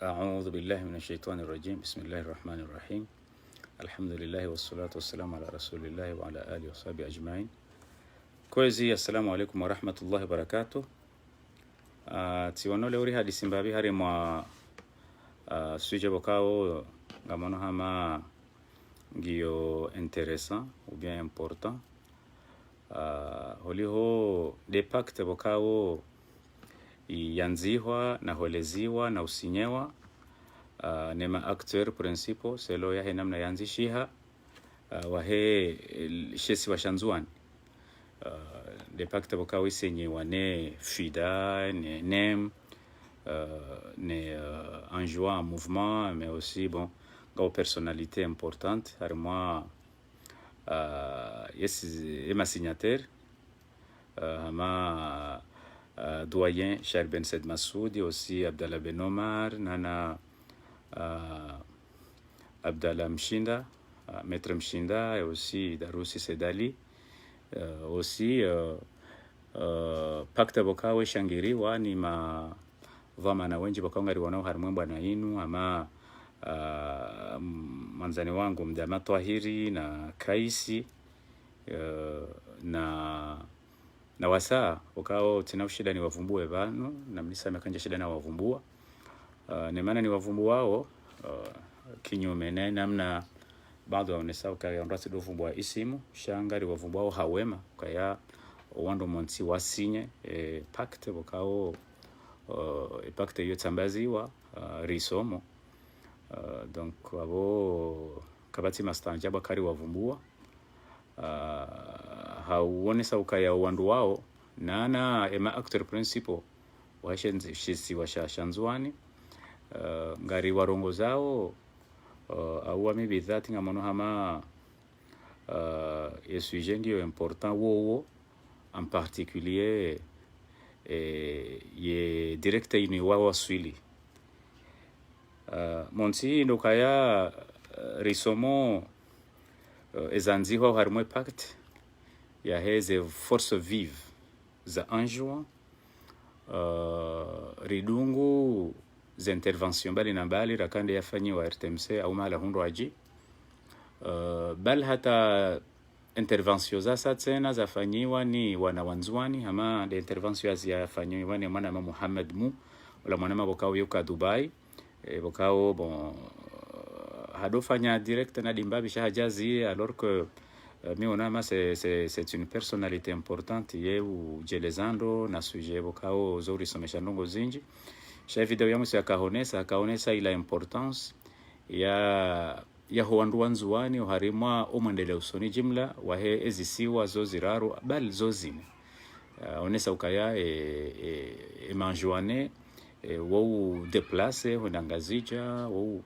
أعوذ بالله من الشيطان الرجيم. بسم الله الرحمن الرحيم. الحمد لله والصلاة والسلام على رسول الله وعلى آله وصحبه أجمعين. Kwezi, assalamu alaikum wa rahmatullahi wa barakatuh. Tsiwanole uri hadi simbabi hari mwa suje bokao ngamono hama ngiyo intéressant ou bien important. Holiho de pacte bokao yanzihwa na holeziwa na usinyewa nema acteur principal selo yahe namna yanzishiha wahe shesi washanzuani de pacte bokao isenyewa ne FIDA ne NEM ne enjoint un mouvement mais aussi bon gao personnalité importante harimo yes ema signataire hama doyen Cheikh Ben Said Massoudi, aussi Abdallah Ben Omar, Nana Abdallah Mshinda, Maître Mshinda, et aussi Daroussi Sedali, aussi Pacte Bokawe Shangiri wani ma vama na wenji bakongari wanao harimwemba na inu ama manzani wangu Mdama Twahiri na Kaisi na wasaa ukao tina shida ni wavumbue bano na mnisame kanje shida na wavumbua ne maana ni wavumbua wao kinyume na namna baadhi waonesa ukaya ndasi do vumbua isimu shangari wavumbua hawema kaya wando monti wasinye pacte ukao pacte yo tambaziwa risomo donc abo kabati mastanja bakari wavumbua hauonesa ukaya wandu wao nana ema actor principal washenzi shisi washashanzwani ngari warongo zao au amibi dhati ngamono hama sujet ndio important wo en particulier ye directeur ini wao swili monti ndokaya risomo ezanziho harimo pacte ya heze force vive za anjwa ridungu za intervention bali na bali rakande yafanyiwa RTMC au mala hundo aji bal hata intervention za satsena zafanyiwa ni wanawanzwani ama de intervention yafanyiwa ni mwana Muhammad Mu wala mwana bokao yuka Dubai bokao bon hadofanya direct na dimbabi shahajazi alors que Mionama c'est une personnalité importante yeu jelezando na sujet bokao zori somesha ndongo zinji sha video yangu ya kaonesa ila importance ya huandu wanzuani uharimwa umandele usoni jimla wahe ezisiwa zoziraru bal zozine onesa ukaya manjoane wou déplacer honangazija wou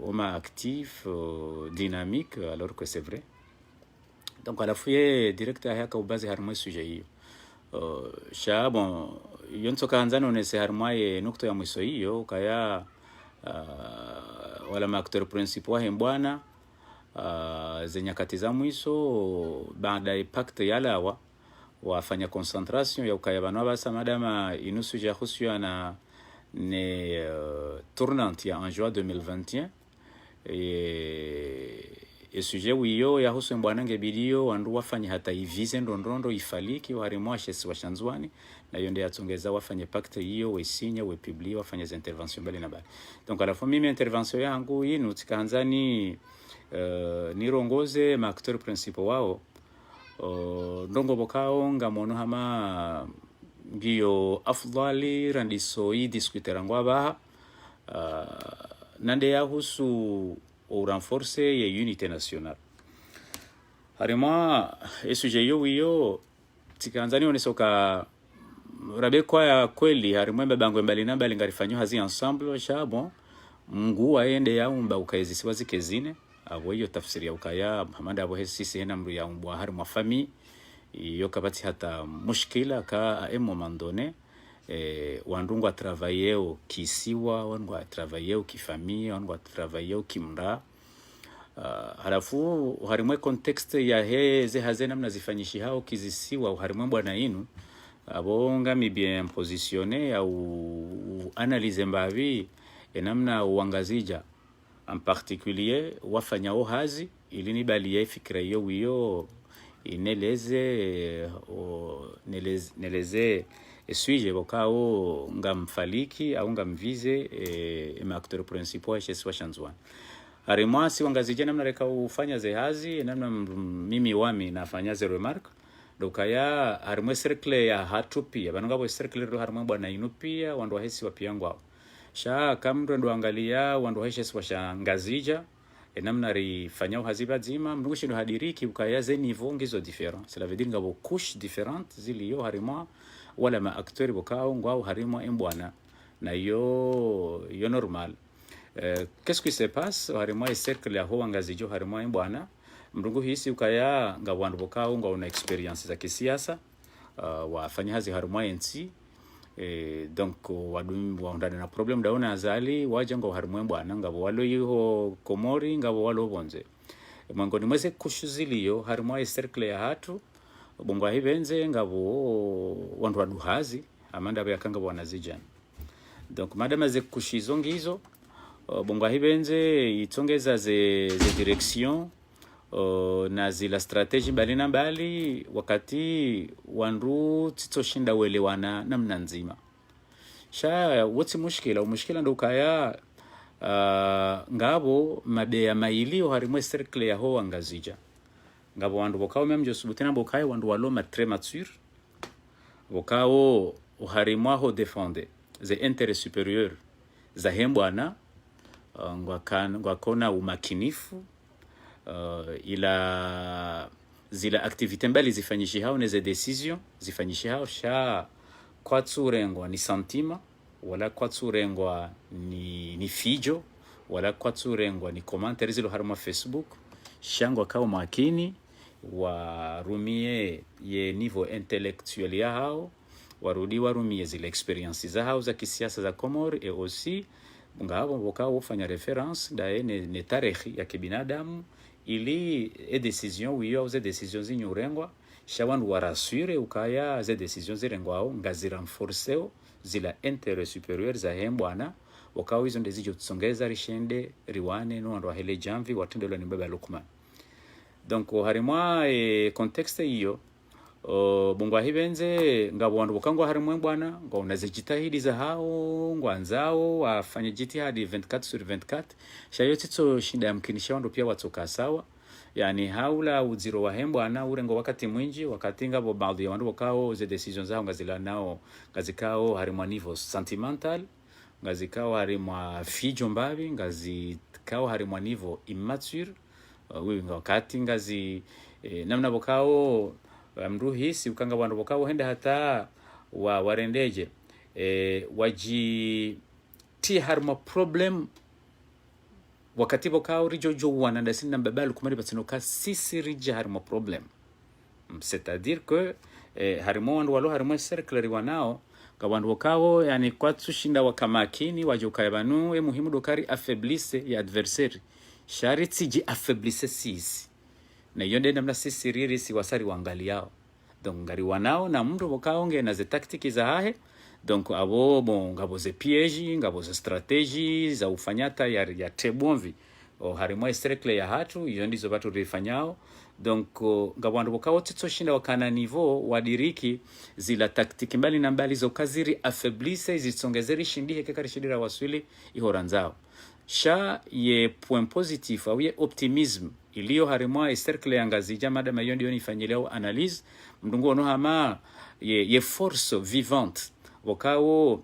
oma actif dynamique alors que c'est vrai. Donc à la fois directeur haka ubazi harmoi sujet hiyo sha bon yontoka anzano nese harmoi nukto ya mwiso hiyo kaya wala acteur principal hembwana zenyakati za mwiso baada ya pacte yalawa wafanya concentration ya ukaya bano basa madama inusu ya khusyo na ne tournante ya en juin 2021 et sujet wiyo ya husu mbwanange bidio wandu wafanya hata ivize ndondondo ifaliki warimwa shesi washanzwani na yonde yatongeza wafanya pacte hiyo wesinya wepublie wafanya za intervention bali na bali. Donc à la fois mimi intervention yangu inu tikaanzani nirongoze ma acteur principal wao ndongo bokao ngamono hama ngiyo afdali randiso yi diskutera ngwaba nande ya husu au renforcer ya unité nationale harima sujet yo tikanzani onesoka rabe kwa ya kweli harima mbango mbali na mbali ngarifanyo hazi ensemble sha bon mngu aende ya umba ukaizi siwazi kezine abo hiyo tafsiri ya ukaya Muhammad abo hesisi hena mru ya umba harima famille yo kabati hata mushkila ka a un moment donné wandungu travailleo kisiwa wangu travailleo kifamille wangu travailleo kimra halafu harimwe context ya heze hazena mnazifanyishi hao kizisiwa harimwe bwana inu abonga mi bien positionné au analyse mbavi namna uangazija en particulier wafanyao hazi ili nibalie fikira hiyo wiyo ineleze neleze suije bokao ngamfaliki au ngamvize ma acteur principal chez Shanzwan harimwa si wangazija namna reka ufanya ze hazi namna mimi wami nafanya ze remark dokaya harimwe circle ya hatu pia banongabo circle ro harimwe bwana inu pia wandu hesi wapiangwa sha kamro ndo angalia wandu hesi washangazija namna rifanya haziba zima mngushi ndo hadiriki ukaya ze niveau ngizo different cela veut dire ngabo couche différentes ziliyo harimwa wala ma acteur bokao ngwao harimwa embwana na yo normal. Qu'est-ce qui se passe harimwa cercle ya ho angazijo harimwa embwana mrungu hisi ukaya ngabwandu bokao ngwa una experience za kisiasa wafanya hazi harimwa NC donc wadum waundana na problem daona azali waje ngo harimwe bwana ngabo walo yiho komori ngabo walo bonze mwangoni mwese kushuziliyo harimwe circle ya hatu bongwa hibenze ngabo wandu waduhazi amanda bayakanga bwana zijana donc madama ze kushizongizo bongwa hibenze itongeza ze direction na zila strategy mbali na mbali wakati wandu titoshinda welewana namna nzima sha woti mushkila ndo kaya ngabo mabeya maili harimwe circle ya ho angazija ngabo wandu bokao memjo subutina bokaya wandu waloma très mature bokao harimwa ho défendre ze intérêts supérieurs za hembwana ngwakona umakinifu ila zila activité mbali zifanyishi hao neze decision zifanyishi hao sha kwa tsurengwa ni santima wala kwa tsurengwa ni fijo wala kwa tsurengwa ni commentaire zilo haruma Facebook shangwa kao makini warumie ye niveau intellectuel ya hao warumie zile experiences za hao za kisiasa za Komori et aussi ngabo bokao ufanya reference dae ne tarehi ya kibinadamu ili decision wiyo ze decisions zinyurengwa shawandu warasure ukaya ze decisions zirengwao ngazirenforceo zila intérêt supérieur za hembwana wakao hizo ndezijo tsongeza rishende riwane no ndo hele jamvi watendelo ni baba Lukman donc harimwa contexte hiyo bungwa hibenze ngabo wandu bokango harimwe bwana ngo unazijitahidi za hao ngwanzao wafanye jitihadi 24 sur 24 shayo tito shinda yamkinisha wandu pia watoka sawa yani haula uziro wa hembwana urengo wakati mwinji wakati ngabo baadhi ya wandu bokao ze decisions zao ngazila nao ngazikao harimwa niveau sentimental ngazikao harimwa fijo mbavi ngazikao harimwa niveau immature wakati ngazi namna bokao mruhisi ukanga wandu bokao henda hata warendeje waji ti harma problem wakati bokao rijojo wananda sinna babalu kumari batinoka sisi rija harma problem c'est-à-dire que harimo wandu walo harimo cercle riwanao kabandu bokao yani kwatsu shinda wakamakini wajokayabanu muhimu dokari affaiblisse ya adversaire shariti ji affaiblisse sisi na yonde namna sisi riri si wasari wangaliao donc ngari wanao na mtu bokao nge na ze tactics za hahe donc abo ngabo ze piège ngabo ze strategie za ufanyata ya tebonvi harimo cercle ya hatu iyo ndizo batu rifanyao donc ngabo bokao titsoshinda wakana niveau wadiriki zila tactique mbali na mbali zo kaziri affaiblisse zitsongezeri shindi hekari shidira waswili ihoranzao sha ye point positif au ye optimisme iliyo harimwa cercle ya ngazija madama hiyo ndio nifanyileo analyse mdungu ono hama ye force vivante wakao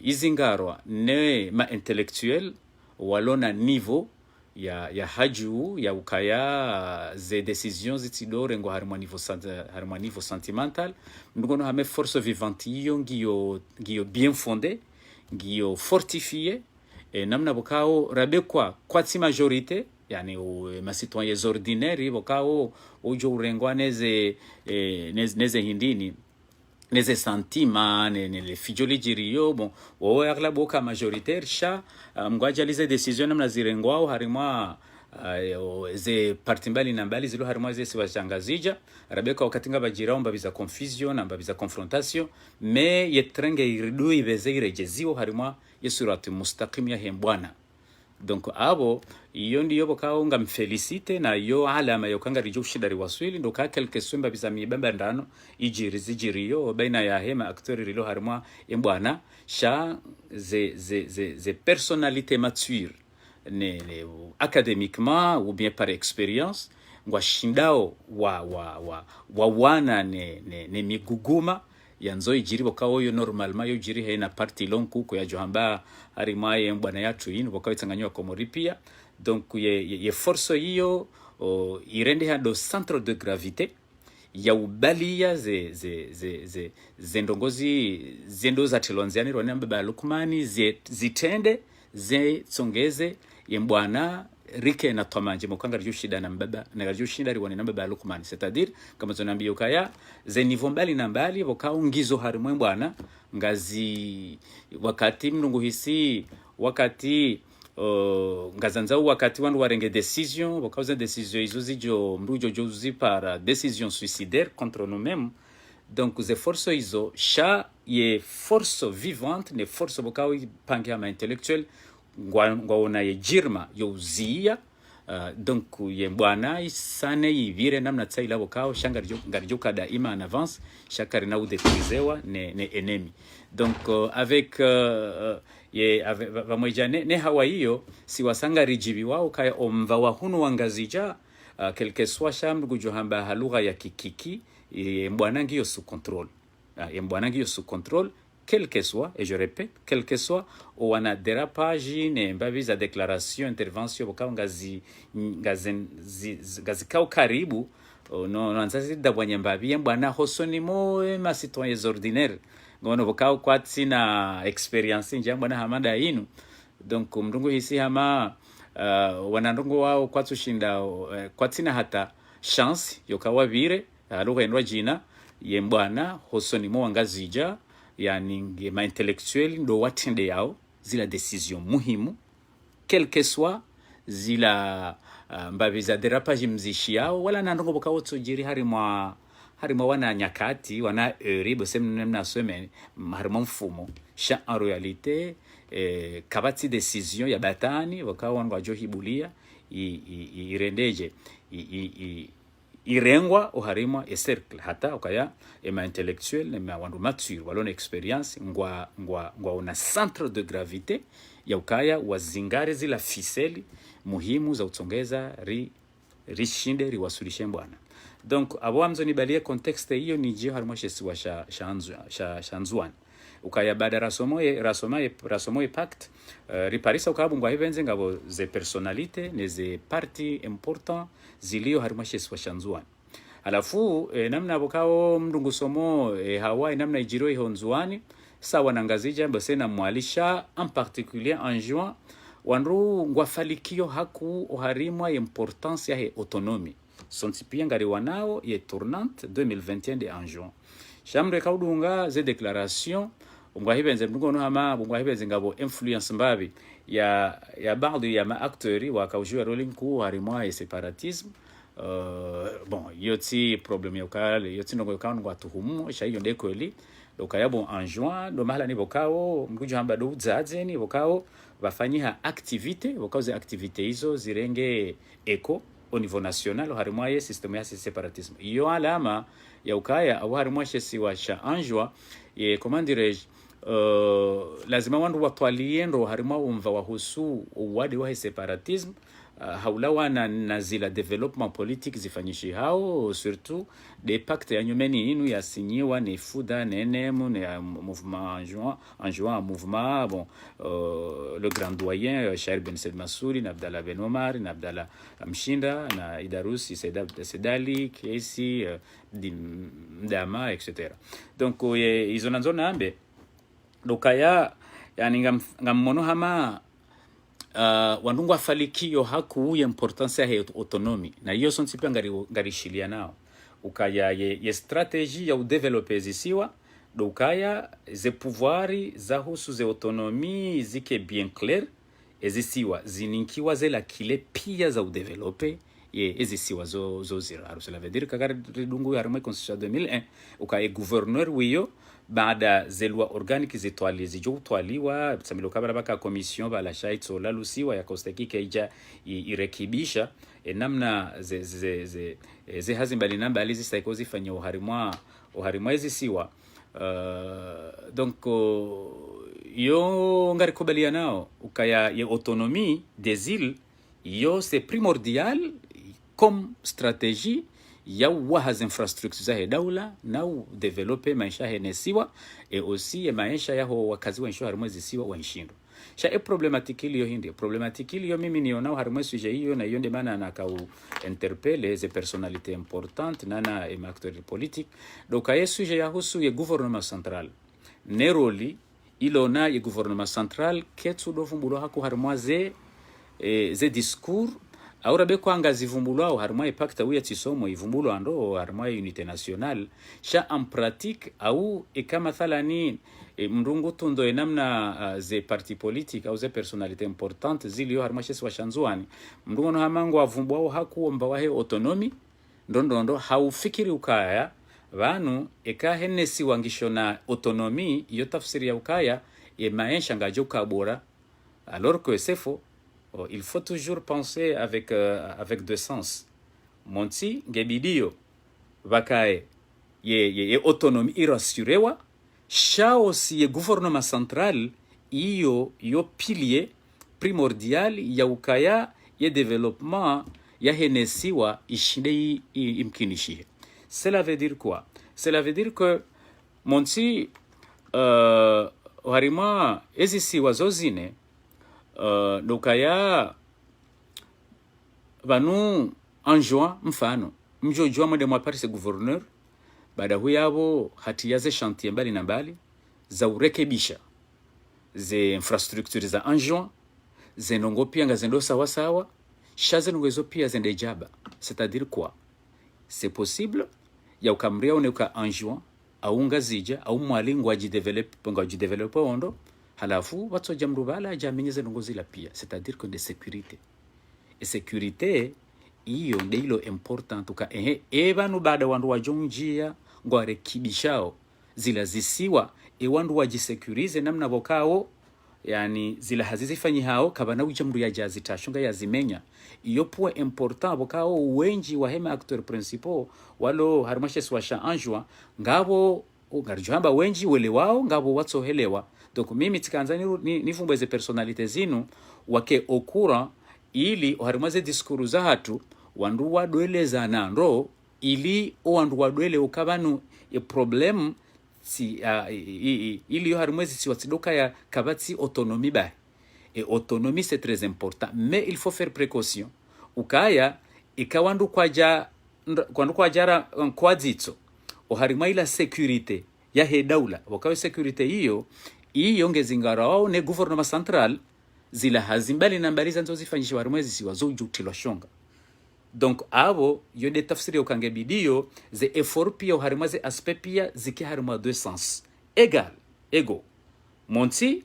izingarwa ne ma intellectuel walona niveau ya haju ya ukaya ze decisions zitidore ngo harimwa niveau sentimental mdungu ono hama force vivante hiyo ngiyo bien fondée ngiyo fortifiée namna bokao rabekwa kwa ti majorité yani ma citoyens ordinaires bokao ujo urengwa neze hindini neze santima ne fijoli jirio bon o agla boka majoritaire sha mgwaja lize decision namna zirengwao harimwa ze parti mbali na mbali zilo harimo ze siwashangazija rabeka wakati nga bajirao mbabiza confusion na mbabiza confrontation me yetrenge iridu ibeze irejeziwo harimo yesurati mustaqim ya hembwana. Donc abo iyo ndiyo bokao nga mfelicite na yo alama yo kanga rijo shidari waswili ndo ka quelque swemba bizami bamba ndano zijiriyo baina ya hema acteur rilo harimo embwana sha ze personnalité mature ne académiquement ou bien par expérience ngwa shindao wa wana ne miguguma yanzo ijiri bokao yo normalement yo jiri he na parti lonku ko ya johamba hari maye mbwana yacu yin bokao itanganywa komori pia. Donc ye force hiyo irende hado centre de gravité ya ubalia zendongozi zendo za telonziani rone mbaba lukumani zitende tsongeze yembwana rike na tomanje mukanga ryo shida na mbaba na ryo shida riwane na mbaba lukumani, c'est-à-dire kama zonambia ukaya ze niveau mbali na mbali bokao ngizo harimwe mbwana ngazi wakati mnungu hisi wakati ngazanza wakati wandu warenge decision bokauza decision izo zijo mrujo jozi par décision suicidaire contre nous-mêmes. Donc ze force izo sha ye force vivante ne force bokao pangia ma intellectuel ngwaona ye jirma yo zia. Donc ye mbwana isane yivire namna tsaila bokao shanga ngarjo kada ima en avance shakari na udetilizewa ne ennemi. Donc avec ye vamoja ne hawa hiyo si wasanga rijibi wao kaya omva wa hunu wangazija quelque soit chambre gujohamba halugha ya kikiki mbwana ngiyo sous contrôle mbwana ngiyo sous contrôle quel que soit, et je répète, quel que soit, ou on a dérapage, ne mbaviza déclaration, intervention, bokao ngazi kao karibu, no nzazi dabwanya mbavi, mbwana hosoni mo ma citoyens ordinaires, ngono bokao kwatsi na experience nje mbwana hamada inu. Donc mndungu hisi hama wanandungu wao kwatsu shinda kwatsi na hata chance yokawa vire lugha endwa jina ye mbwana hosoni mo wangazija yani ma intellectuel ndo watende yao zila decision muhimu quel que soit zila mbaviza derapage mzishi yao wala nandongo bokao tsojiri harimo wana nyakati wana heure semna semaine harimo mfumo sha en réalité kabati decision ya batani bokao wangu johibulia irendeje irengwa uharimwa cercle hata ukaya ema intellectuel ema wandu mature walona experience ngwa una centre de gravité ya ukaya wazingare zila fiseli muhimu za utsongeza rishinde riwasulishe mbwana. Donc abo amzo nibalie contexte hiyo ni jio harimo shesiwa shanzuan ukaya bada rasomoe pact riparisa ukabu ngwa hivenze ngabo ze personalite ne ze parti important zilio harimo shesiwa shanzuan. Alafu namna bokao mndungu somo hawa namna ijiro ihonzuani sawa nangazija mbasena mwalisha en particulier en juin wanru ngwafalikio haku oharimwa importance ya he autonomie sontipia ngari wanao ye tournante 2021 de en juin chambre kaudunga ze declaration ngwa hibenze mndungu no hama ngwa hibenze ngabo influence mbabi ya baadhi ya ma acteurs wa kaujua rolling ku harimwa ya separatisme. Bon yoti problème yokale yoti ndongo yokano ngwa tuhumu sha hiyo ndeko eli dokaya bon en juin do mahala ni bokao mkujo hamba do uzadzeni bokao bafanyiha activité bokao ze activité hizo zirenge eco au niveau national harimwaye système ya separatisme iyo alama ya ukaya au harimwa shesi wa sha anjwa ye comment dirais lazima wandu watwalie ndo harimwa umva wahusu wadi wa separatisme haulawa na zila development politique zifanyishi hao surtout des pactes ya nyumeni inu ya sinyiwa ni fuda nenemu ne mouvement en juin mouvement bon le grand doyen Shair Ben Said Massouri na Abdallah Ben Omar na Abdallah Mshinda na Idarusi Sedali Kesi Mdama etc. Donc izo nanzona ambe dokaya yani ngamono hama wandungu afalikio haku ya importance ya autonomie na hiyo sonti pia ngarishilia nao ukaya ye strategie ya udevelope zisiwa dokaya ze pouvoirs za husu ze autonomie zike bien clair ezisiwa zininkiwa zela kile pia za udevelope ye ezisiwa zo ziraru. Cela veut dire kagari dungu ya rumwe constitution 2001 uka gouverneur wiyo baada zelwa organique zitwali zijutwaliwa tsamilo kabara baka commission bala shaitso la lusiwa ya kosteki keija irekibisha namna ze hazimbali namba alizi saikozi fanya uharimwa ezisiwa donc yo ngari kubalia nao ukaya ye autonomie des îles yo c'est primordial comme stratégie ya wahaz infrastructure za daula na developer maisha henesiwa aussi maisha yaho wakazi wa nsho harimwezi siwa wa nshindo sha problematique iliyo hindi problematique iliyo mimi niona harimwe sujet hiyo na yonde maana nakau interpeller les personnalités importantes nana et acteurs politiques donc ay sujet ya husu ye gouvernement central neroli ilona ye gouvernement central ketsu do vumbulo haku harimwaze ze discours aura be kwanga zivumbulwa harimo impact au yatisomo ivumbulo ando harimo unité nationale sha en pratique au kama thalani mrungu tundo namna ze parti politique au ze personnalité importante zilio harimo shesi washanzuani mrungu no hamango avumbwa hakuomba wahe autonomy ndondo haufikiri ukaya vanu henesi wangishona autonomie iyo tafsiri ya ukaya maisha ngajo kabora alors que c'est faux. Il faut toujours penser avec deux sens. Monti ngebidio vakae ye autonomie irassurewa shao si ye gouvernement central iyo pilier primordial ya ukaya ye développement ya henesiwa ishinde imkinishie. Cela veut dire quoi? Cela veut dire que monti harima ezisiwa zozine dokaya vanu anjoa mfano mjojua mwende mwa Paris gouverneur baada huyabo hati yaze chantier mbali na mbali za urekebisha ze infrastructure za anjoa zenongo pia ngazendo sawa sawa shaze ngezo pia zende jaba. C'est-à-dire quoi? C'est possible ya ukamria uneka anjoa au ngazija au mwalingo ajidevelop ondo halafu watu jamrubala jaminyeze nongozi la pia. C'est-à-dire que de sécurité et sécurité iyo ndeilo important uka evanu baada wandu wajonjia ngware kibishao zila zisiwa wandu wajisekurize namna bokao yani zila hazizifanyi hao kabana ujamru ya jazi tashunga ya zimenya iyo point important bokao wenji wa hema acteur principal walo harimashe swasha anjwa ngabo ugarjuhamba wenji wele wao ngabo watso helewa. Donc mimi tikanza nifumbo ze personalite zinu wake okura ili harimaze diskuru za hatu wandu wadweleza nando ili wandu wadwele ukabanu problem si ili harimwezi si watidoka ya kabati autonomie ba et autonomie c'est très important mais il faut faire précaution ukaya ikawandu kwa jara kwa zitso oharima ila sécurité ya hedaula wakawe sécurité hiyo ngezingara wao ne gouvernement central zila hazimbali na mbali zanzo zifanyishwa harimwezi si wazojutilwa shonga. Donc abo yode tafsiri ukangebidio ze effort pia harimaze aspect pia ziki harima deux sens ego monti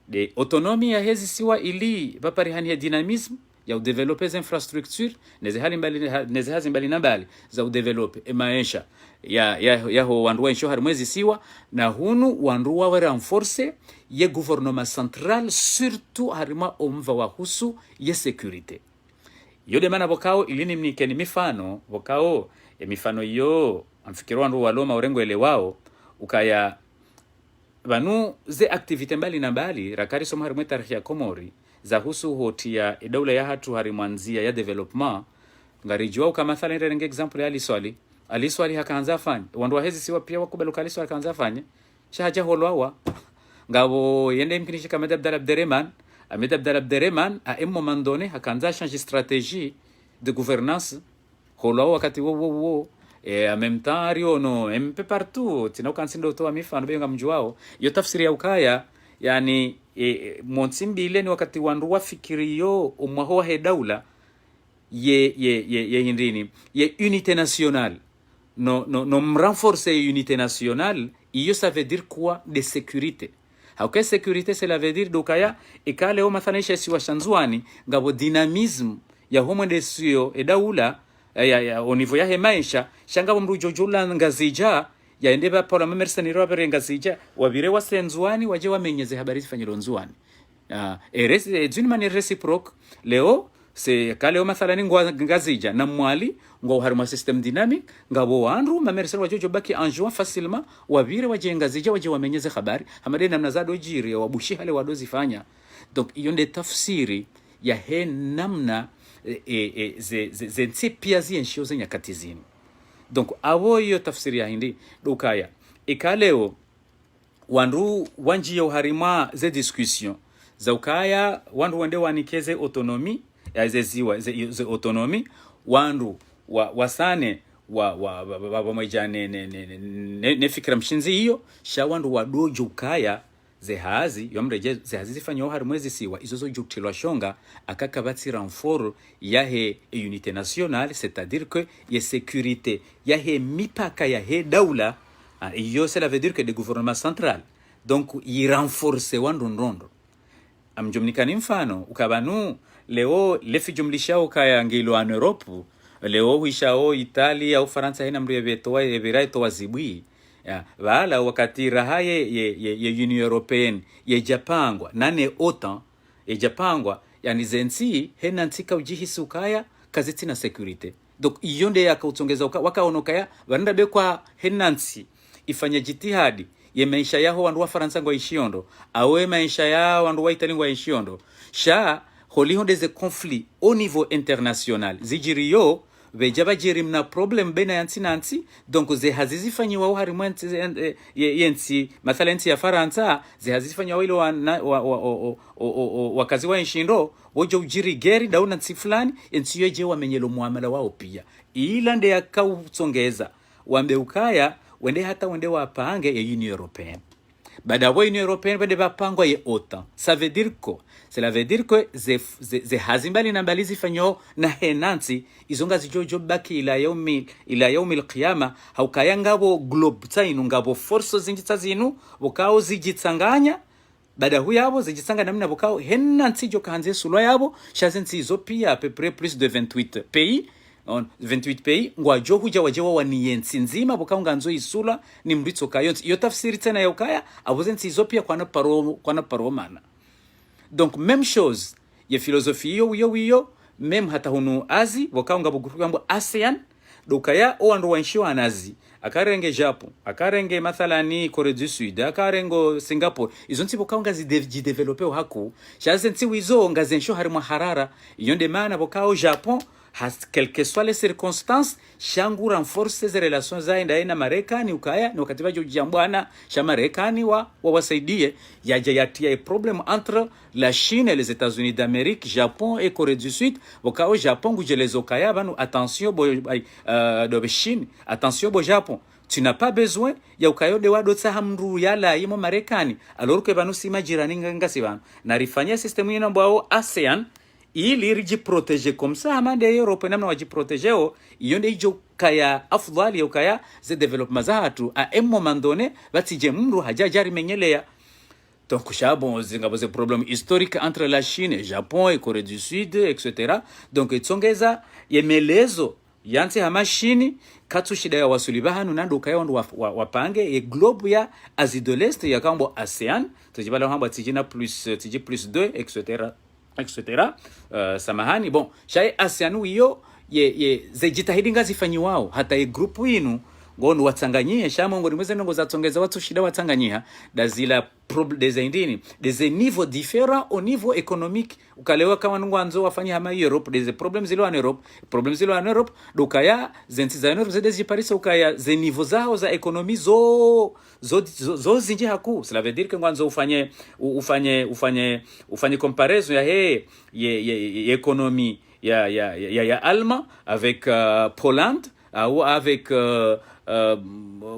de autonomie ya hezi siwa ili bapari hani ya dynamisme ya udeveloper les infrastructures neze hazimbali na mbali za udeveloper maisha ya ho wandu wensho harimwezi siwa na hunu wandu wa renforcer ye gouvernement central surtout harima omva wa husu ye sécurité. Yode mana bokao ilini mnikeni mifano bokao mifano yo amfikirwa ndo waloma urengo ele wao ukaya banu ze activite mbali na mbali rakari somo harimwe tarikhi ya Komori za husu hoti ya daula ya hatu harimwanzia ya development ngarijua kama mathalan renge example ya aliswali hakaanza fanya wandu hezi siwa pia wakubeluka aliswali hakaanza fanya shahaja holwawa ngabo yende mkinishi kama Ahmed Abdel-Abderrahman à un moment donné hakaanza changer stratégie de gouvernance holo wakati wo et en même temps ariono un peu partout tino kansindo to mifano benga mjuao yo tafsiri ya ukaya yani monsimbile ni wakati wandu wafikiriyo umwaho wa daula ye hindini ye unité nationale no renforcer unité nationale iyo ça veut dire quoi de sécurité hauke sécurité cela veut dire dokaya ikale o mathanisha si washanzwani ngabo dynamisme ya homo desio edaula ya au niveau ya maisha shangabo mrujojula ngazija yaende bapola mamersaniro abere ngazija wabire wasenzwani waje wamenyeze habari zifanyiro nzwani d'une manière réciproque leo c'est kaleo mathalani ngazija na mwali ngo haruma system dynamique ngabo wandu mamersan wajojo baki enjoy facilement wabire waje ngazija waje wamenyeze habari hamade namna za dojiri wabushi hale wadozifanya. Donc iyo nde tafsiri ya he namna ze pia zienshio ze nyakati zinu. Donc awo iyo tafsiri ya hindi dukaya ikaleo wandu wanji ya uharima ze discussion za ukaya wandu wende wanikeze autonomy ya ziwa ze autonomy wandu wasane wa majane ne fikra mshinzi hiyo sha wandu wadojo ukaya zehazi yomreje zehazi zifanyo hari mwezi siwa izozo juktilwa shonga akakabati renfort yahe unité nationale, c'est-à-dire que y sécurité yahe mipaka yahe daula iyo cela veut dire que le gouvernement central donc y renforce wandu ndondo amjumnikani mfano ukabanu leo lefijumlishao kaya ngilo an Europe leo wishao Italia au Faransa hina mriye betoa ebiraito wazibwi ya wala wakati rahaye ye Union Européenne ye Japangwa nane OTAN ye Japangwa yani zensi hena ntika ujihisukaya kaziti na security. Donc iyonde yakautongeza wakaonokaya baranda bekwa henansi ifanya jitihadi ye maisha yao wandu wa Faransa ngo ishiondo awe maisha yao wandu wa Italia ngo ishiondo sha holiho des conflits au niveau international zijiriyo vejaba jirimna problem bena yansi nansi donc ze hazizifanyiwa au harimwanti yensi mathala nti ya Faransa ze hazizifanyiwa ile wakazi wa inshindo wojo ujiri geri dauna nsi fulani ensi yoje wamenyelo muamala wao pia ilande yakautsongeza wambe ukaya wende hata wende wapange ya Union Européenne bada wa Union Européenne wende bapangwa ye OTAN. Ça veut dire quoi? Cela veut dire que ze hazimbali na mbalizi fanyo na henansi izonga zijojo baki ila yaumil qiyama haukaya ngabo globe tainu ngabo force zinjitsa zinu bukao zijitsanganya bada huyabo zijitsanga namna bukao henansi jo kanze sulwa yabo shazensi izo pia à peu près plus de 28 pays 28 pays ngwa jo huja wajewa waniyensi nzima bukaunga nzo isula ni mritso kayonsi iyo tafsiri tena ya ukaya abuzensi izo pia kwa na paromana. Donc même chose ya philosophie yo même hata hunu azi bukaunga bugurugambo ASEAN dokaya o ando wanshiwa anazi akarenge Japan akarenge mathalani Corée du Sud akarengo Singapore izo nti bukaunga zidevelope haku shazensi wizo ngazensho harimo harara iyo ndemana bukao Japan quelles que soient les circonstances shangu renforce ses relations zaenda na Marekani ukaya ni wakati wajo jambwana sha Marekani wasaidie yatia problem entre la Chine et les États-Unis d'Amérique, Japon et Corée du Sud wakao Japon gujeleza ukaya banu attention de Chine attention bo Japon tu n'as pas besoin ya ukayo de wado tsahamru yala yimo Marekani alors que banu sima jirani ngasi banu na rifanya system yino mbao ASEAN ili riji protéger comme ça amande Europe namna wajiprotégeo iyonde ijo kaya afdali ya ukaya ze development za hatu a un moment donné batije mru hajajari menyelea. Donc bon zingabo ze problème historique entre la Chine et Japon et Corée du Sud etc. Donc itsongeza yemelezo yanti hamashini katu shida ya wasulibahanu nando kaya wandu wapange globe ya Asie de l'Est ya kambo ASEAN tujibala hamba tijina plus 2 etc. Samahani bon shay ASEAN hiyo ye zejitahidi ngazi fanyiwao hata group winu ngono watsanganyie shamo ngoni mweze ngo zatsongeza watu shida watsanganyia dazila des indini des niveaux différents au niveau économique ukalewa kama ngwanzo wafanya hama Europe des problèmes zilo en Europe dokaya zenti za Europe zedezi Paris ukaya ze niveaux zao za economie zo zinje haku. Cela veut dire que ngwanzo ufanye comparaison ya ye économie ya Allemand avec Poland ou avec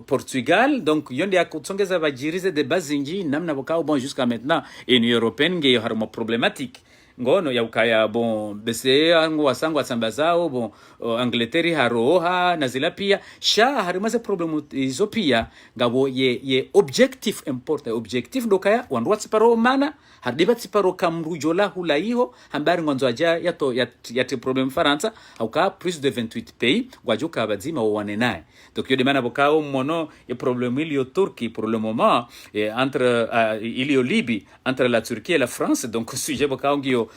Portugal. Donc yonde yakutsongeza bajirize de bazinji namna bokao bon jusqu'à maintenant Union Européenne ngeyo harimo problématique ngono ya ukaya bon bese angu wasangu atambazao bon Angleterre haroha na zila pia sha harimaze problem izo pia ngabo ye objective important objective ndokaya wandu watsiparo mana hadiba tsiparo kamrujola hula iho hambari ngonzo aja yate problem Faransa au ka plus de 28 pays gwajuka bazima wane naye donc yo demana bokao mono ye problem ilio Turquie pour le moment entre ilio Libye entre la Turquie et la France donc sujet bokao ngio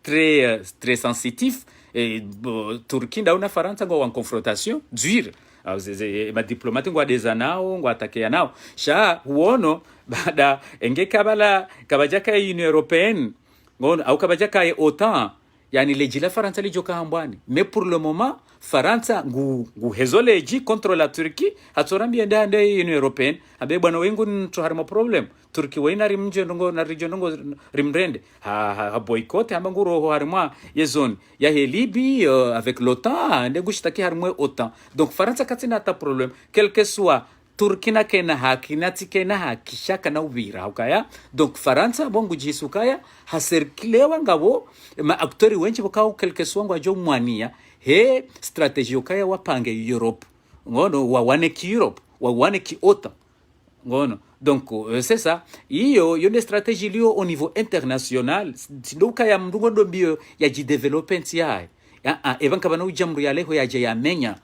très sensitif et Turquie ndauna Faransa ngo en confrontation dure ma diplomate ngo adezanao ngo atakea nao sha huono baada engekabala kabajaka Union Européenne ngono au kabajaka OTAN yani lejila Faransa lijoka hambwani mais pour le moment Faransa ngu hezoleji contre la Turquie hatsorambi ndande Union Européenne abe bwana wengu nto harimo problem Turquie waina rimje ndongo na region ndongo rimrende ha boycott amba nguro harimo ye zone ya Libye avec l'OTAN ndego shitaki harimo OTAN donc Faransa katina ta problem quel que soit Turkina kena haki natikena haki shaka na ubira ukaya donc Faransa bongo jisukaya haserkilewa ngabo ma aktori wenchi bokao quelque soit ngwajo mwania he strategie ukaya wapange Europe ngono wawane ki Europe wawane ki OTAN ngono donc c'est ça iyo yone strategie lio au niveau international sindoka ya mndungo ndombio ya jidevelopment yae evanka bana ujamru ya leho ya yamenya.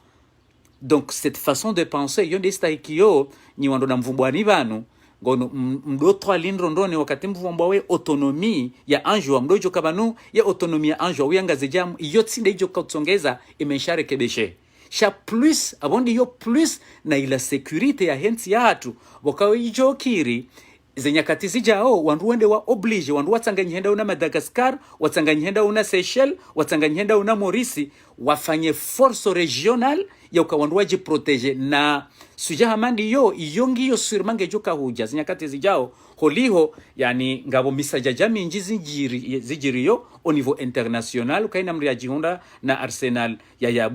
Donc cette façon de penser yonde staikio ni wando na mvumbwani banu ngono mdotwa lindro ndone wakati mvumbwawe autonomie ya anjwa mdojo kabanu ya autonomie ya anjwa uyangaze jamu iyo tsinde ijo kautsongeza imeshare kebeshe sha plus abondi yo plus na ila security ya hensi ya hatu wakawe ijo kiri zenyakati zijao wandu wende wa oblige wandu watsanganyihenda una Madagascar watsanganyihenda una Seychelles watsanganyihenda una Maurice wafanye force regional ya ukawandu waji protege na suja hamandi yo iyongi yo surmange joka huja zenyakati zijao holiho yani ngabo misaja jami nji zijiri yo au niveau international ukaina mri ya jihunda na arsenal ya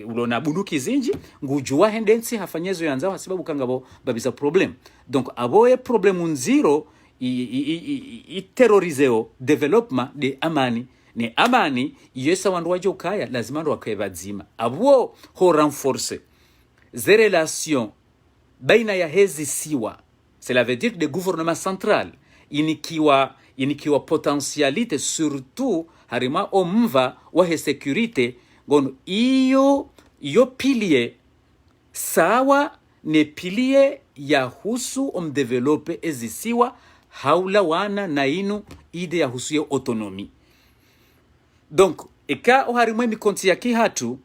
ulona bunduki zinji ngujua hendensi hafanyezo yanzao hasibabu kangabo babisa problem donc aboye problem nziro i terrorizeo development de amani ne amani yesa wandu wajo kaya lazima ndo wakebadzima abo ho renforcer les relations baina ya hezi siwa cela veut dire des gouvernements central inikiwa potentialité surtout harima omva wa he sécurité ngono iyo pilier sawa ne pilier ya husu develope ezisiwa haula wana na inu ide ya husu ya autonomie donc eka harima mikonti yaki hatu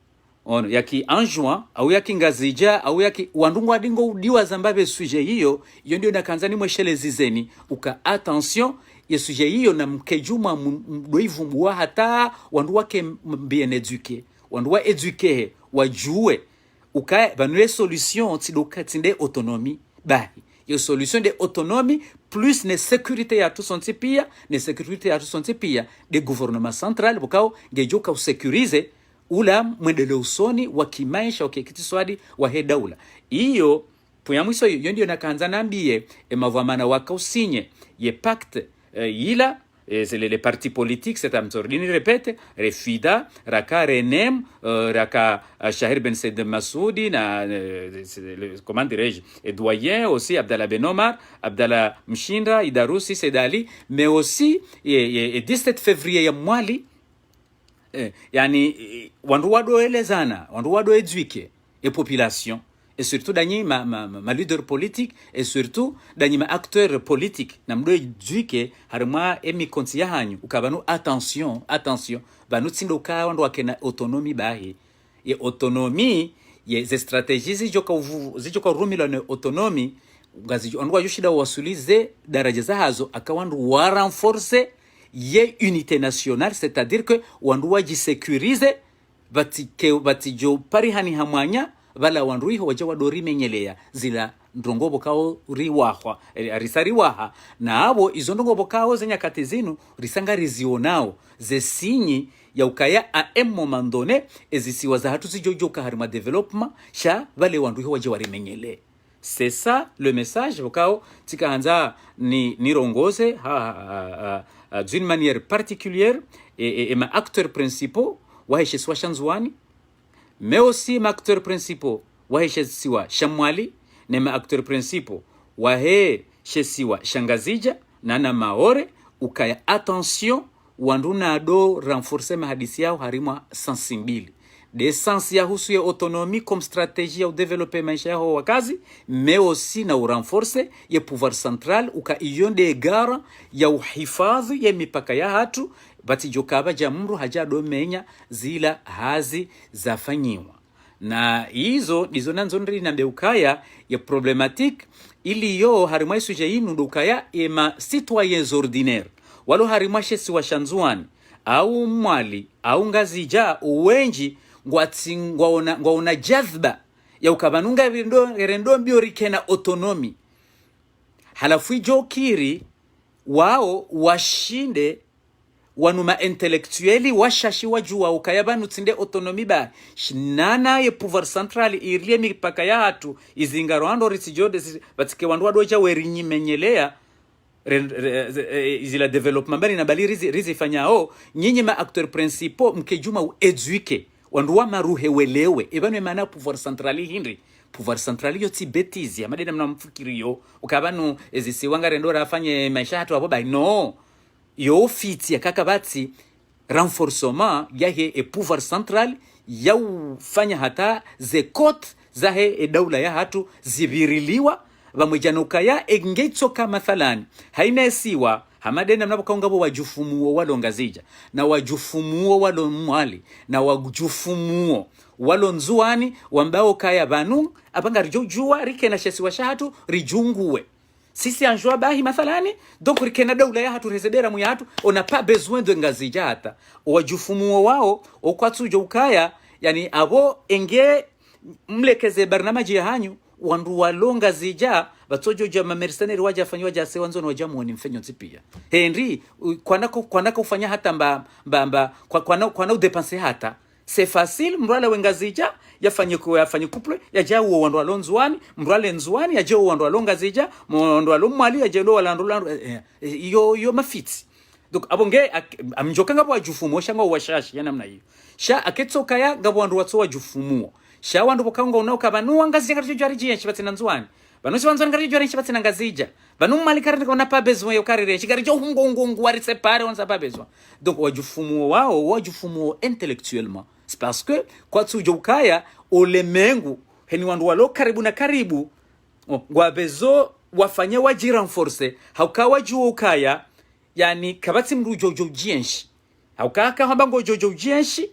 ono yaki anjwa au yaki ngazija au yaki wandungu adingo udiwa zambabe sujet hiyo ndio nakanzani mweshele zizeni uka attention ye sujet hiyo na mkejuma mdoivu mwa hata wandu wake bien éduqué wandu wa éduqué wajue uka banwe solution tidoka tinde autonomie bahi yo solution de autonomie plus ne sécurité ya tout son tipia ne sécurité ya tout son tipia de gouvernement central bukao ngejoka usekurize ula mwendele usoni wa kimaisha wakikitiswadi wa he daula iyo puyamwiso yo ndio nakanza nambie mavamana wakausinye ye pacte yila c'est les partis politiques c'est un ordine répète refida raka renem raka Shahir Ben Said Massoudi na comment dirais-je et doyen aussi Abdallah Ben Omar Abdallah Mshinda Idarusi Sedali mais aussi et 17 février ya mwali yani wandu wado elezana wandu wado eduike et population et surtout danyi ma leader politique et surtout danyi ma acteur politique na mdo eduike harima emi konti ya hanyu ukabanu attention banu tsindo ka wandu wakena autonomie bahi ye autonomie ye ze strategies zijoka rumila ne autonomie ngazi wandu wajushida wasulize daraja za hazo akawandu wa renforcer ye unité nationale c'est-à-dire que wandu waji sécuriser batijo parihani hamwanya bala wandu hiho waje wadori menyelea zila ndongobo kao riwahwa risari waha na abo izo ndongobo kao zenyakati zinu risanga rizionao ze sinyi ya ukaya a un moment donné ezisiwa za hatu zijojoka harima development sha bale wandu hiho waje warimenyele. C'est ça le message wakao tikaanza ni rongoze d'une manière particulière et ma acteurs principaux wahishe siwa Shanzuani, mais aussi ma acteurs principaux wahishe siwa Shamwali, na ma acteurs principaux wahe siwa Shangazija na Maore. Ukaya attention wanduna do renforcer mahadisi yao harima sensi mbili de sensi ya husu ya autonomie comme stratégie ya développer maisha yao wakazi, mais aussi na renforcer ya pouvoir central uka iyonde gara ya uhifadhi ya mipaka ya hatu bati jokaba jamuru haja do menya zila hazi zafanyiwa. Na hizo ndizo nanzo ndiri na beukaya ya problematique ili yo harima isuje inu dukaya ema citoyens ordinaires walo harimashe siwa Shanzuani au Mwali au Ngazija uwenji ngwaona jazba ya ukabanunga rendo mbiorikena autonomi halafu jokiri wao washinde wanuma intellectueli washashi wajua ukayabanu tsinde autonomi ba shinana ye pouvoir central irie mipaka ya hatu izingaro ando risijode batike wandu wadoja werinyi menyelea zila development bali na bali rizi fanyao nyinyi ma acteurs principaux mkejuma ueduke wandu wa maruhe welewe ebanu emana pouvoir centrali hindri pouvoir centrali yo tibetizi ya madena mnamfikirio ukabanu ezisiwanga rendora afanye maisha hatu abo bai no yo fiti ya kakabati renforcement yahe e pouvoir central ya ufanya hata ze cote zahe e daula ya hatu zibiriliwa vamwejanuka ya engetsoka mathalani haina esiwa hamadena mnapokaungabo wajufumuo walo Ngazija na wajufumuo walo Mwali na wajufumuo walo Nzuani wambao kaya banu abanga rijojua rikena shesi washatu rijunguwe sisi anjua bahi mathalani donc rikena daula ya hatu rezedera mu ya hatu ona pas besoin de Ngazija hata wajufumuo wao okwatsujo ukaya yani abo enge mlekeze barnamaji ya hanyu wandu walonga zija batojo jama mercenary waja fanywa jase wanzo na waja muoni mfenyo tipia Henry kwanako ufanya hata mba kwanao dépenser hata c'est facile mrala wengazija yafanye couple yaja uo wandu walonzwani mrala nzwani yaje uo wandu walonga zija wandu walomwali yaje lo walandu yo mafiti donc abonge amjokanga bwa jufumo shanga washashi yana namna hiyo sha aketsoka ya ngabo wandu watso wa jufumo sha wandu bokanga unoka banu Ngazija ngari jari jinshi batina Nzwani banu si wanzo ngari jari batina Ngazija banu malikari ngona pa besoin yo karire shigari jo ngongo wari separe on sa pa besoin donc wajufumo wao wajufumo intellectuellement c'est parce que kwa tsujo ukaya olemengu heni wandu walo karibu na karibu ngwabezo wafanye waji renforcer haukawa juo ukaya yani kabati mrujojo jinshi haukaka habango jojo jinshi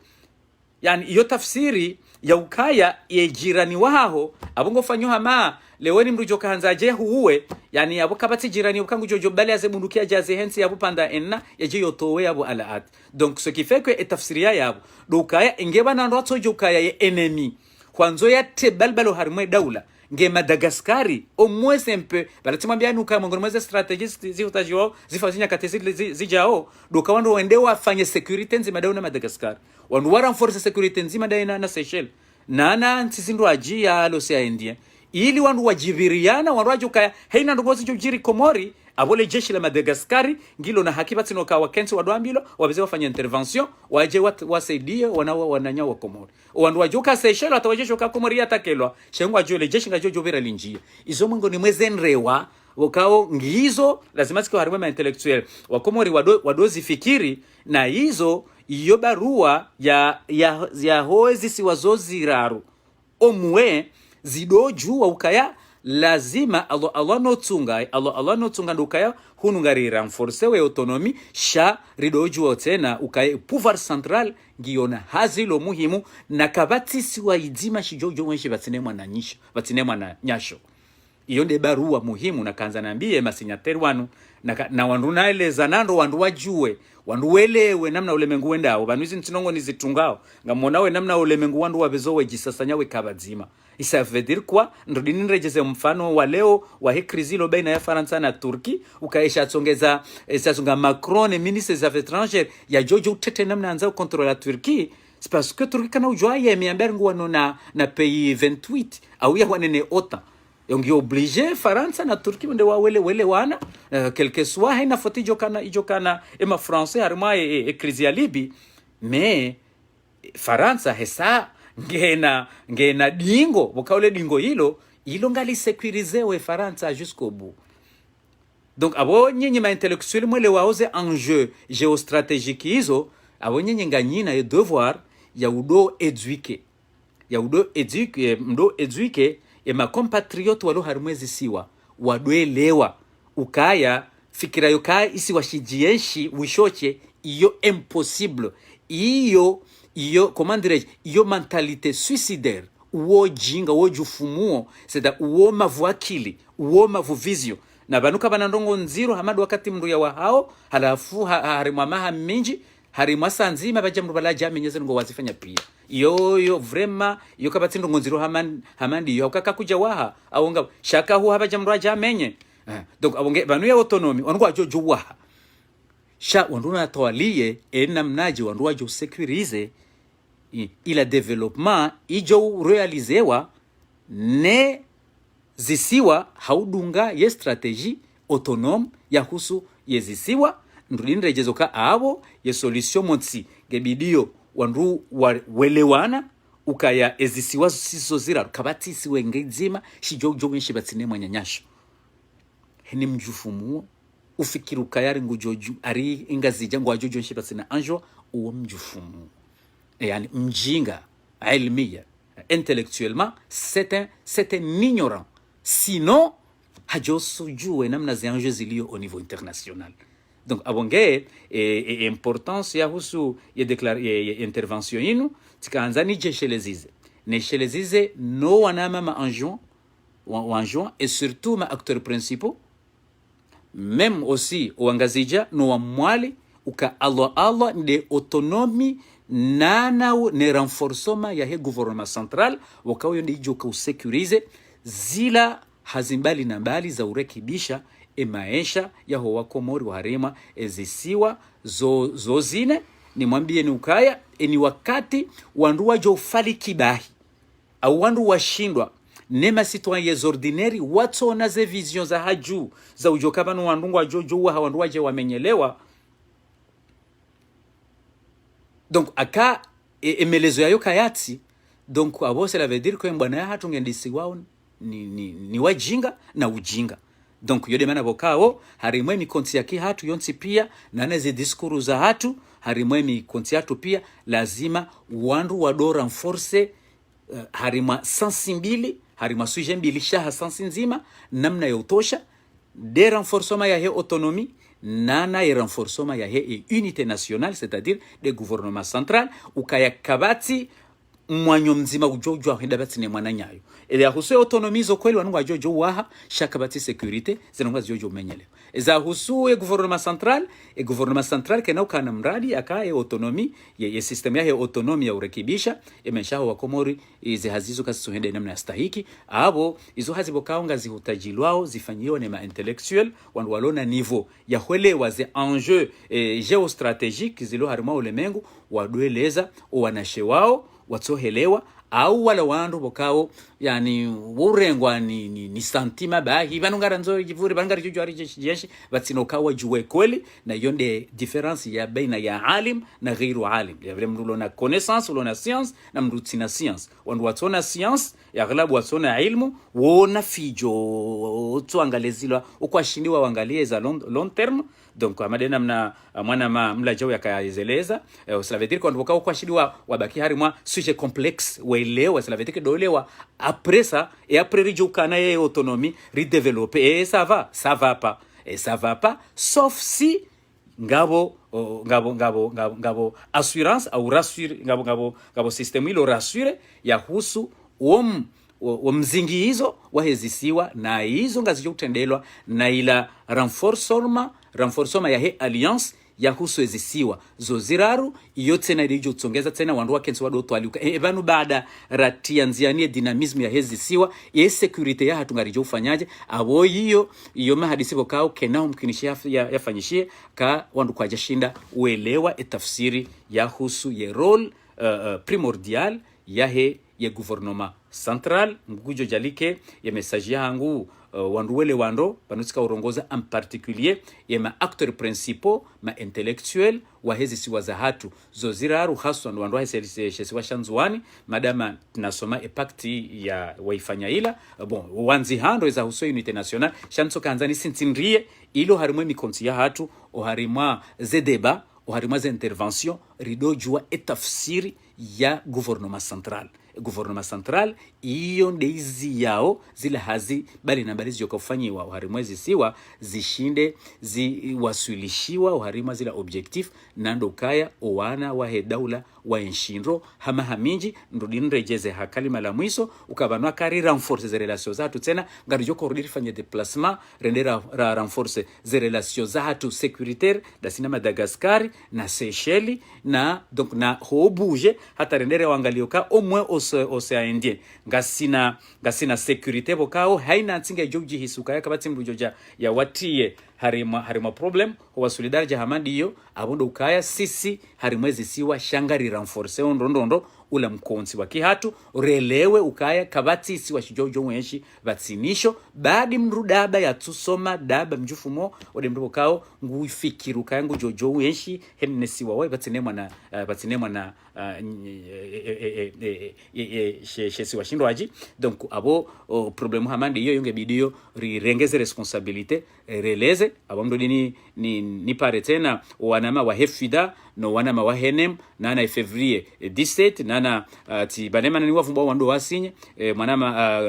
yani iyo tafsiri ya ukaya ye jirani wao abongo fanyo hama leweni mrujo kahanzaje huwe yani abo kabati jirani ukangu jojo bali azebundukia jaze hensi abo panda enna yaje yotowe abo alaat donc ce qui fait que etafsiria yabo ukaya ingeba na ndo tojo ukaya ye enemy kwanzo ya tebalbalo harimwe daula nge Madagascari au moins un peu balatimwambia nuka mongoni mweze strategist ziutajo zifasinya katezi zijao doka wandu waendewa afanye security nzima dauna Madagascar wandu renforce security nzima daina na Seychelles na ntsizindo aji ya Ocean India ili wandu wajibiriana wandu wajuka heina ndo bozi jiri Komori abole jeshi la Madagascari ngilo na hakiba tinoka wakensi wadwambilo wabeze wafanya intervention waje wasaidie wananya wa Komori wandu wajuka Seychelles atawajesho ka Komori yatakelwa shengo ajole jeshi ngajojo vera linjia izo mungo ni mwezenrewa wakao ngizo lazima siko harima intellectuel wa Komori wadozi fikiri na hizo iyo barua ya hoezi siwazozi raru omwe zidoju wa ukaya lazima Allah no tsunga ndukaya hunungari renforcer we autonomie sha ridoju tena ukaya pouvoir central ngiona hazilo muhimu na kabati siwa idima shijojo wenshi batsinemwa na nyisho batsinemwa na nyasho iyo nde barua muhimu na kanza nambie masinyateri wanu na wandu naeleza nando wandu wajue wandu welewe namna ulemengu wendao banuizi ntinongo nizitungao ngamonawe namna ulemengu wandu wabezowe jisasanyawe kabadzima isa veut dire quoi ndodini nrejeze mfano wa leo wa hekrizilo baina ya Faransa na Turki ukaisha tsongeza sasonga Macron ministre des affaires étrangères ya jojo tete namna anza contrôler la Turki c'est parce que Turki kana ujwa ya miamber ngwano na pays 28 au ya wanene OTAN yongi oblige Faransa na Turki nde wele wana quelque soit haina foti ijokana ema français harima crise ya Libi mais Faransa hesa ngena dingo bokaule dingo hilo ngali sécuriser Faransa jusqu'au bout. Donc abo nyinyi ma intellectuel mwele waoze enjeu géostratégique hizo abo nyinyi nganyina e devoir ya udo éduquer mdo éduquer e ma compatriote walo harimwezi siwa wadoelewa ukaya fikira yoka isi washijieshi wishoche iyo impossible iyo comment dirais-je iyo mentalité suicidaire uo jinga uo jufumuo c'est-à-dire uo mavuakili uo mavuvision na banuka banandongo nziro hamadu wakati mndu ya wahao halafu harimwa maha minji harimwa sanzima baje mndu bala jami nyeze ngo wazifanya pia yo vraiment yo kabati ndongo nziro hamandi yo kakakuja waha awonga shaka hu habaje mndu ajamenye donc abonge banu ya autonomy wangu ajojo waha sha wandu na toalie ena mnaji wandu ajo sécuriser ila development ijo realizewa ne zisiwa haudunga ye strategie autonome ya husu ye zisiwa ndinrejezo ka abo ye solution motsi gebidio wandu welewana ukaya ezisiwa siso zira kabati siwe ngezima shijojo nshibatsine mwanyanyasho heni mjufumu ufikiru kayari ngujoju ari ingazija ngo ajojo nshibatsina anjo uwo mjufumu yani mjinga ilmiya intellectuellement c'est un ignorant sinon hajosu jue namna za enjeux zilio au niveau international. Donc abonge importance ya husu ye intervention inu tikaanza ni jeshelezize no wanama ma enjeux et surtout ma acteurs principaux même aussi uangazija no wamwali uka Allah de autonomie nana ne renforcement ya he gouvernement central wakayo ndijo ka sécuriser zila hazimbali na mbali za urekibisha maisha ya hoa Komori wa harima ezisiwa zozine ni mwambie ni ukaya ni wakati wandu wajo fali kibahi au wandu washindwa nema citoyens ordinaires wato na ze vision za haju za ujokabanu wandu wajojo wa wandu waje wamenyelewa. Donc aka emelezo yayo kayati donc abo cela veut dire que mbwana hatu ngendisi wao ni wajinga na ujinga. Donc yode mana bokao harimwe mi konti yaki hatu yonsi pia na neze diskuru za hatu harimwe mi konti hatu pia lazima wandu wado renforce harima sensimbili harima suje mbili shaha sensinzima namna ya utosha de renforcement ya he autonomie nana ya renforcement ya he unité nationale c'est-à-dire de gouvernement central ukaya kabati mwanyo mzima ujojo ahindabati ne mwananyayo ele ahusu autonomie zo kweli wanunga jojo waha shakabati sécurité zinonga jojo menyele eza husu gouvernement central kena ukana mradi aka autonomie ye system ya autonomie ya urekibisha emeshaho wa Komori izi hazizo kasi suhende namna stahiki abo izo hazibo kaonga zihutajilwao zifanyiwa ne ma intellectuel wandu walona niveau ya huelewa ze enjeux géostratégiques zilo harima ulemengu wadueleza wanashe wao watohelewa au wala wandu bokao yani urengwa ni santima bahi banungara nzo jivuri bangari jojo ari jeshi batinokawa juwe kweli na yonde difference ya baina ya alim na ghairu alim ya vile mrulo na connaissance ulo na science na mrutina science wandu watona science ya aghlabu watona ilmu wona fijo tuangalezilwa ukwashiniwa wangalie za long term. Donc amadena mna mwana mla jawu yakazeleza cela veut dire qu'on doit kwa shidwa wabaki hari mwa sujet complexe welewa cela veut dire que dolewa après ça et après rijo kana ye autonomie redévelopper et ça va pas sauf si ngabo assurance au rassure ngabo système ilo rassure ya husu mzingi hizo wahezisiwa na hizo ngazijo kutendelwa na ila renforcement ya he alliance ya husu ezisiwa zoziraru iyo tena ilijo tsongeza tena wandu wakensi wado twaliuka ebanu baada ratia nzianie dynamisme ya hezisiwa ye sécurité ya hatungarijo ufanyaje abo iyo mahadisi bokao kenao mkinishia yafanyishie ka wandu kwa jashinda uelewa etafsiri ya husu ye role primordial ya he ya gouvernement central ngujo jalike ya message yangu wandu wele wando panutika urongoza en particulier ya ma acteurs principaux ma intellectuel wa hezi siwa za hatu zoziraru haswa wandu wa siwa shanzuani madama tunasoma epakti ya waifanya ila bon wanzi hando za huso unité nationale shanso kanzani sintindrie ilo harimwe mikonti ya hatu o harimwa ze débat o harimwa ze intervention rido jua etafsiri ya gouvernement central iyo ndeizi yao zile hazi bali na bali ziokafanyiwa uharimwezi siwa zishinde ziwasilishiwa uharimwa zile objectif nando kaya owana wa hedaula wa enshindro hama haminji ndudinrejeze hakalima la mwiso ukabanwa kari renforce ze relations zatu tena ngari joko rudiri fanye déplacement rendera renforce ze relations zatu sécuritaire da sina Madagascar na Seychelles na donc na hobuje hata rendere wangalioka au moins océan Indien ngasina sécurité bokao haina ntinga joji hisuka yakabati mrujoja ya watie harima problem wa solidarity hamandi yo abondo ukaya sisi harimwezi siwa shangari renforce ondondo ula mkonsi wa kihatu relewe ukaya kabati siwa shijojo mwenshi vatsinisho baadi mrudaba ya tusoma daba mjufumo ode mrukao nguifikiru kaya ngujojo mwenshi hennesi wawe vatsinemwa na shesi wa shindwaji donc abo problemu hamandi yo yonge bidio rirengeze responsabilité releze abondo ni pare tena wanama wa hefida no wanama wa henem nana février 17 nana ti banema ni wavumba wando wasinye mwanama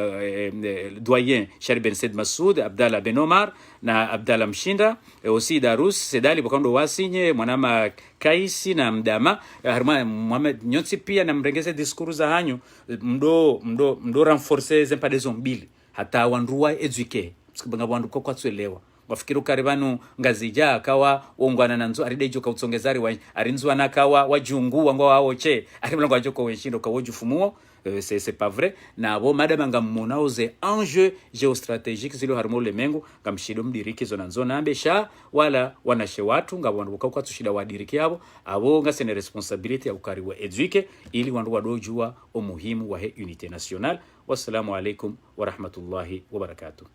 doyen Charles Ben Said Massoud Abdallah Ben Omar na Abdallah Mshinda aussi Darus Sedali bokando wasinye mwanama Kaisi na Mdama harma Mohamed Nyotsi pia na mrengeze diskuru za hanyu mdo renforcer zempade zombili hata wanduwa eduke sikubanga wandu kwa tuelewa wafikiru karibanu ngazija akawa ongwana nanzo aridejo kautsongezari wa arinzwa nakawa wajungu wango waoche arimlango ajoko wenshindo kawojufumuo c'est pas vrai na bo madama ngamunao ze enjeu géostratégique zilo harmo lemengu ngamshido mdiriki zona nzona ambesha wala wanashe watu ngabwandu kwa tushida wadiriki yabo abo ngasene responsibility ya ukari wa eduke ili wandu wadojua umuhimu wa unité nationale. Wassalamu alaikum wa rahmatullahi wa barakatuh.